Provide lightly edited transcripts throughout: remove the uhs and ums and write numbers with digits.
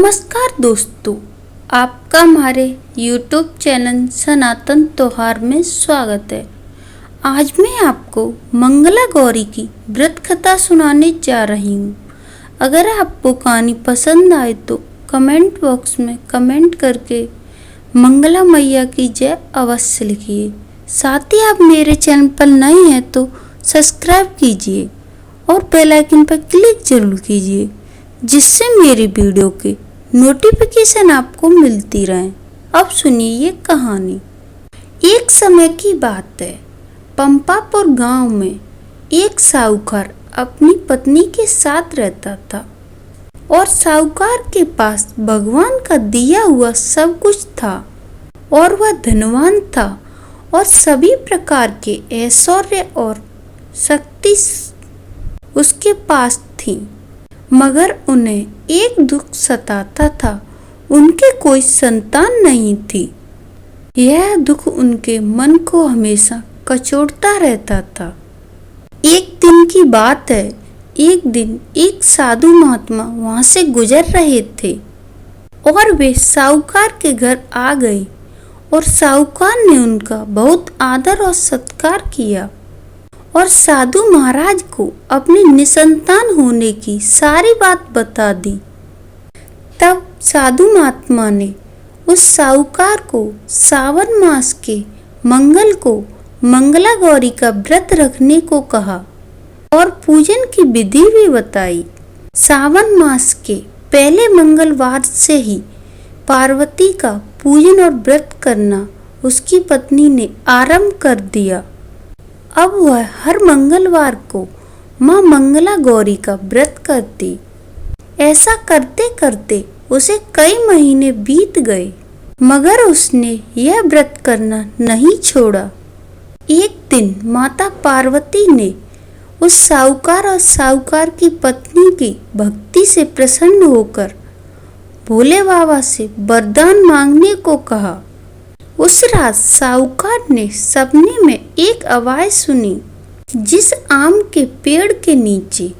नमस्कार दोस्तों, आपका हमारे YouTube चैनल सनातन त्योहार में स्वागत है। आज मैं आपको मंगला गौरी की व्रत कथा सुनाने जा रही हूँ। अगर आपको कहानी पसंद आए तो कमेंट बॉक्स में कमेंट करके मंगला मैया की जय अवश्य लिखिए। साथ ही आप मेरे चैनल पर नए हैं तो सब्सक्राइब कीजिए और बेल आइकन पर क्लिक जरूर कीजिए, जिससे मेरी वीडियो के नोटिफिकेशन आपको मिलती रहे। अब सुनिए ये कहानी। एक समय की बात है, पंपापुर गांव में एक साहूकार अपनी पत्नी के साथ रहता था और साहूकार के पास भगवान का दिया हुआ सब कुछ था और वह धनवान था और सभी प्रकार के ऐश्वर्य और शक्ति उसके पास थी। मगर उन्हें एक दुख सताता था, उनके कोई संतान नहीं थी। यह दुख उनके मन को हमेशा कचोटता रहता था। एक दिन की बात है, एक दिन एक साधु महात्मा वहां से गुजर रहे थे और वे साहूकार के घर आ गए और साहूकार ने उनका बहुत आदर और सत्कार किया और साधु महाराज को अपनी निसंतान होने की सारी बात बता दी। तब साधु महात्मा ने उस साहूकार को सावन मास के मंगल को मंगला गौरी का व्रत रखने को कहा और पूजन की विधि भी बताई। सावन मास के पहले मंगलवार से ही पार्वती का पूजन और व्रत करना उसकी पत्नी ने आरंभ कर दिया। अब वह हर मंगलवार को माँ मंगला गौरी का व्रत करती। ऐसा करते करते उसे कई महीने बीत गए, मगर उसने यह व्रत करना नहीं छोड़ा। एक दिन माता पार्वती ने उस साहूकार और साहूकार की पत्नी की भक्ति से प्रसन्न होकर भोले बाबा से वरदान मांगने को कहा। उस रात साहूकार ने सपने में एक आवाज सुनी। जिस आम के पेड़ के नीचे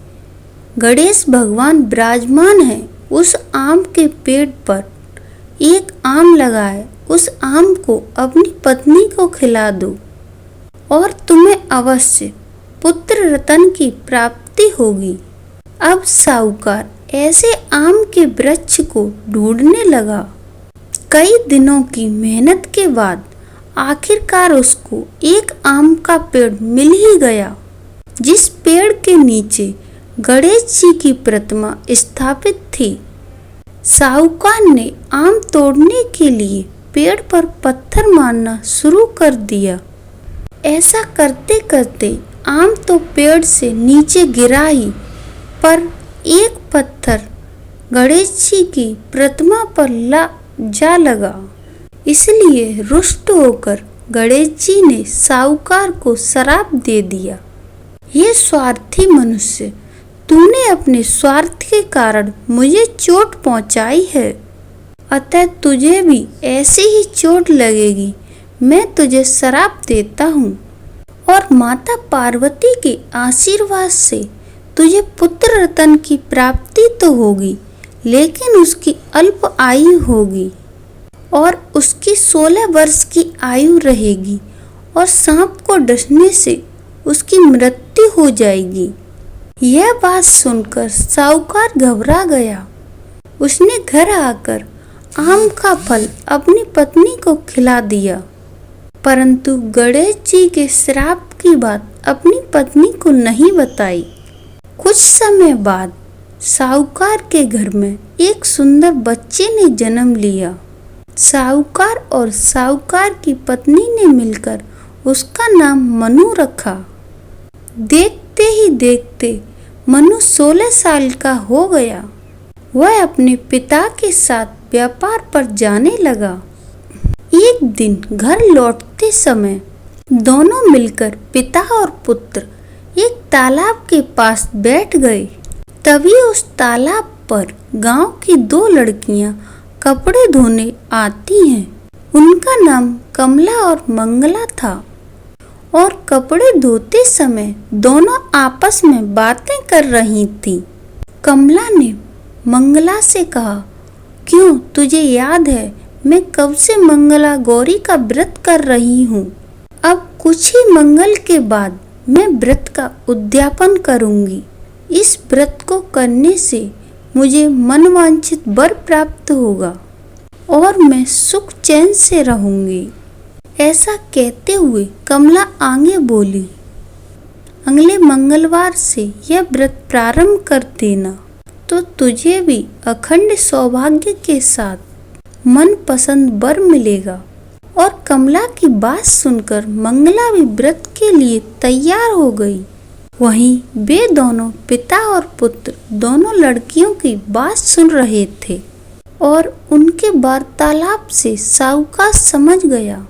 गणेश भगवान विराजमान है, उस आम के पेड़ पर एक आम लगाए, उस आम को अपनी पत्नी को खिला दो और तुम्हें अवश्य पुत्र रतन की प्राप्ति होगी। अब साहूकार ऐसे आम के वृक्ष को ढूंढने लगा। कई दिनों की मेहनत के बाद आखिरकार उसको एक आम का पेड़ मिल ही गया, जिस पेड़ के नीचे गणेश जी की प्रतिमा स्थापित थी। साहूकार ने आम तोड़ने के लिए पेड़ पर पत्थर मारना शुरू कर दिया। ऐसा करते करते आम तो पेड़ से नीचे गिरा ही, पर एक पत्थर गणेश जी की प्रतिमा पर जा लगा। इसलिए रुष्ट होकर गणेश जी ने साहूकार को श्राप दे दिया। ये स्वार्थी मनुष्य, तूने अपने स्वार्थ के कारण मुझे चोट पहुंचाई है, अतः तुझे भी ऐसी ही चोट लगेगी। मैं तुझे श्राप देता हूँ और माता पार्वती के आशीर्वाद से तुझे पुत्र रतन की प्राप्ति तो होगी, लेकिन उसकी अल्प आयु होगी और उसकी 16 वर्ष की आयु रहेगी और सांप को डसने से उसकी मृत्यु हो जाएगी। यह बात सुनकर साहूकार घबरा गया। उसने घर आकर आम का फल अपनी पत्नी को खिला दिया, परंतु गणेश जी के श्राप की बात अपनी पत्नी को नहीं बताई। कुछ समय बाद साहूकार के घर में एक सुंदर बच्चे ने जन्म लिया। साहूकार और साहूकार की पत्नी ने मिलकर उसका नाम मनु रखा। देखते ही देखते मनु 16 साल का हो गया। वह अपने पिता के साथ व्यापार पर जाने लगा। एक दिन घर लौटते समय दोनों मिलकर पिता और पुत्र एक तालाब के पास बैठ गए। तभी उस तालाब पर गांव की 2 लड़कियां कपड़े धोने आती हैं। उनका नाम कमला और मंगला था और कपड़े धोते समय दोनों आपस में बातें कर रही थीं। कमला ने मंगला से कहा, क्यों, तुझे याद है मैं कब से मंगला गौरी का व्रत कर रही हूँ। अब कुछ ही मंगल के बाद मैं व्रत का उद्यापन करूँगी। इस व्रत को करने से मुझे मनवांछित वर प्राप्त होगा और मैं सुख चैन से रहूँगी। ऐसा कहते हुए कमला आगे बोली, अगले मंगलवार से यह व्रत प्रारंभ कर देना तो तुझे भी अखंड सौभाग्य के साथ मनपसंद वर मिलेगा। और कमला की बात सुनकर मंगला भी व्रत के लिए तैयार हो गई। वहीं वे दोनों पिता और पुत्र दोनों लड़कियों की बात सुन रहे थे और उनके वार्तालाप से साहूकार समझ गया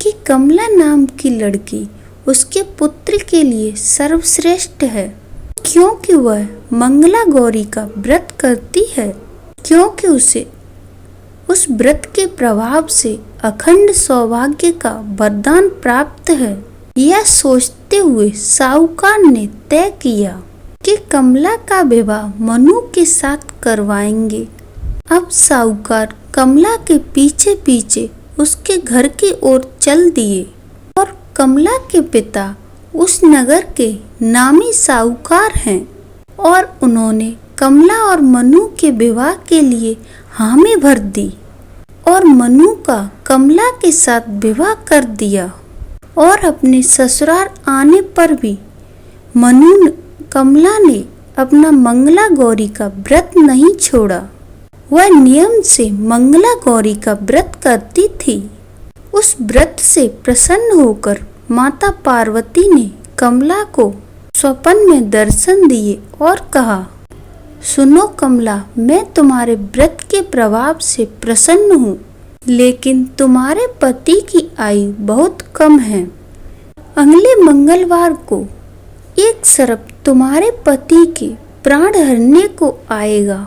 कि कमला नाम की लड़की उसके पुत्र के लिए सर्वश्रेष्ठ है, क्योंकि वह मंगला गौरी का व्रत करती है, क्योंकि उसे उस व्रत के प्रभाव से अखंड सौभाग्य का वरदान प्राप्त है। यह सोचते हुए साहूकार ने तय किया कि कमला का विवाह मनु के साथ करवाएंगे। अब साहूकार कमला के पीछे पीछे उसके घर की ओर चल दिए और कमला के पिता उस नगर के नामी साहूकार हैं और उन्होंने कमला और मनु के विवाह के लिए हामी भर दी और मनु का कमला के साथ विवाह कर दिया। और अपने ससुराल आने पर भी कमला ने अपना मंगला गौरी का व्रत नहीं छोड़ा। वह नियम से मंगला गौरी का व्रत करती थी। उस व्रत से प्रसन्न होकर माता पार्वती ने कमला को स्वप्न में दर्शन दिए और कहा, सुनो कमला, मैं तुम्हारे व्रत के प्रभाव से प्रसन्न हूँ, लेकिन तुम्हारे पति की आयु बहुत कम है। अगले मंगलवार को एक सर्प तुम्हारे पति के प्राण हरने को आएगा,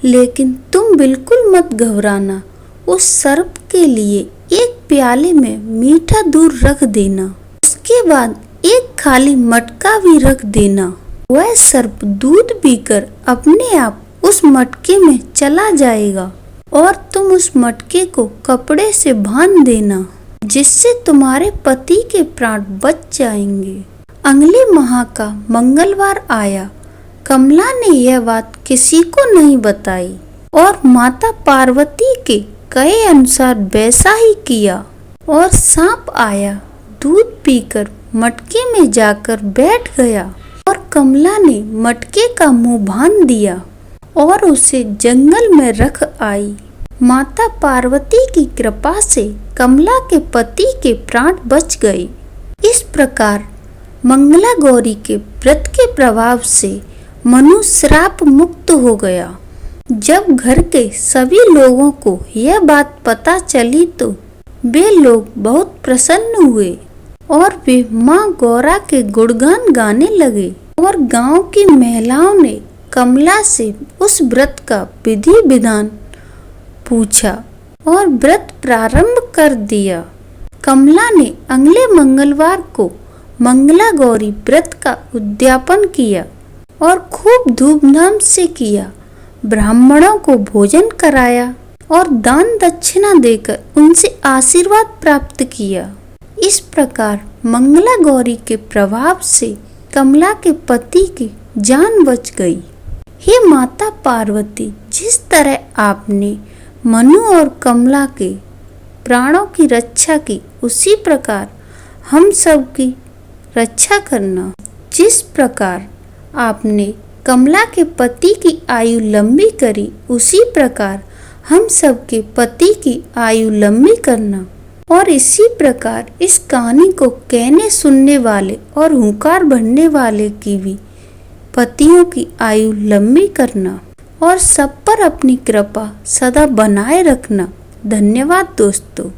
लेकिन तुम बिल्कुल मत घबराना। उस सर्प के लिए एक प्याले में मीठा दूध रख देना, उसके बाद एक खाली मटका भी रख देना। वह सर्प दूध पीकर अपने आप उस मटके में चला जाएगा और तुम उस मटके को कपड़े से बांध देना, जिससे तुम्हारे पति के प्राण बच जाएंगे। अगले माह का मंगलवार आया। कमला ने यह बात किसी को नहीं बताई और माता पार्वती के कहे अनुसार वैसा ही किया। और सांप आया, दूध पीकर मटके में जाकर बैठ गया और कमला ने मटके का मुंह बांध दिया और उसे जंगल में रख आई। माता पार्वती की कृपा से कमला के पति के प्राण बच गए। इस प्रकार मंगला गौरी के व्रत के प्रभाव से मनु श्राप मुक्त हो गया। जब घर के सभी लोगों को यह बात पता चली तो वे लोग बहुत प्रसन्न हुए और वे माँ गौरा के गुणगान गाने लगे। और गांव की महिलाओं ने कमला से उस व्रत का विधि विधान पूछा और व्रत प्रारंभ कर दिया। कमला ने अगले मंगलवार को मंगला गौरी व्रत का उद्यापन किया और खूब धूमधाम से किया। ब्राह्मणों को भोजन कराया और दान दक्षिणा देकर उनसे आशीर्वाद प्राप्त किया। इस प्रकार मंगला गौरी के प्रभाव से कमला के पति की जान बच गई। हे माता पार्वती, जिस तरह आपने मनु और कमला के प्राणों की रक्षा की, उसी प्रकार हम सब की रक्षा करना। जिस प्रकार आपने कमला के पति की आयु लंबी करी, उसी प्रकार हम सब के पति की आयु लंबी करना। और इसी प्रकार इस कहानी को कहने सुनने वाले और हुंकार भरने वाले की भी पतियों की आयु लंबी करना और सब पर अपनी कृपा सदा बनाए रखना। धन्यवाद दोस्तों।